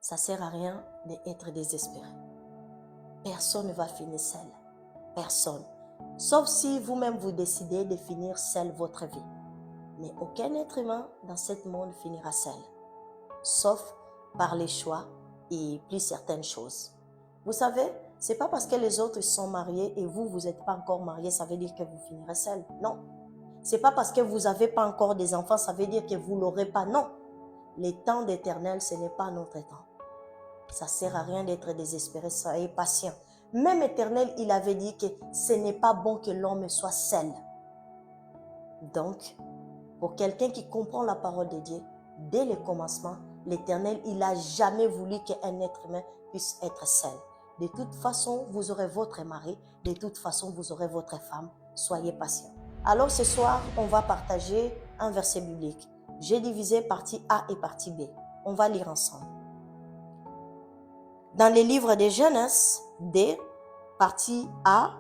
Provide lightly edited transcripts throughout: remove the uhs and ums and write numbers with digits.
Ça ne sert à rien d'être désespéré. Personne ne va finir seul. Personne. Sauf si vous-même vous décidez de finir seul votre vie. Mais aucun être humain dans ce monde finira seul. Sauf par les choix et plus certaines choses. Vous savez, ce n'est pas parce que les autres sont mariés et vous n'êtes pas encore marié, ça veut dire que vous finirez seul. Non. Ce n'est pas parce que vous n'avez pas encore des enfants, ça veut dire que vous ne l'aurez pas. Non. Les temps d'Éternel, ce n'est pas notre temps. Ça ne sert à rien d'être désespéré, soyez patient. Même Éternel, il avait dit que ce n'est pas bon que l'homme soit seul. Donc, pour quelqu'un qui comprend la parole de Dieu, dès le commencement, l'Éternel, il n'a jamais voulu qu'un être humain puisse être seul. De toute façon, vous aurez votre mari, de toute façon, vous aurez votre femme. Soyez patient. Alors ce soir, on va partager un verset biblique. J'ai divisé partie A et partie B. On va lire ensemble. Dans les livres de Genèse, D, partie A,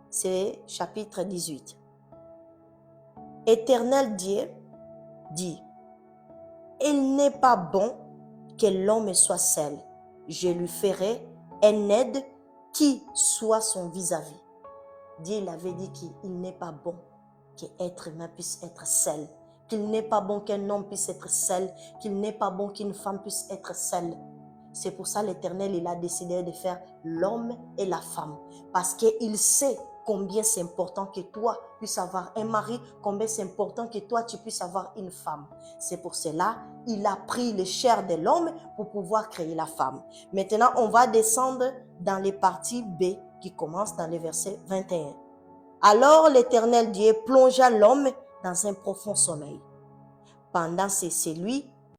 c'est chapitre 18. Éternel Dieu dit, « Il n'est pas bon que l'homme soit seul. Je lui ferai un aide qui soit son vis-à-vis. » Dieu il avait dit qu'il n'est pas bon qu'être humain puisse être seul, qu'il n'est pas bon qu'un homme puisse être seul, qu'il n'est pas bon qu'une femme puisse être seule. C'est pour ça l'Éternel, il a décidé de faire l'homme et la femme. Parce qu'il sait combien c'est important que toi puisses avoir un mari, combien c'est important que toi tu puisses avoir une femme. C'est pour cela il a pris les chairs de l'homme pour pouvoir créer la femme. Maintenant, on va descendre dans les parties B qui commencent dans le verset 21. Alors l'Éternel Dieu plongea l'homme dans un profond sommeil. Pendant c'est lui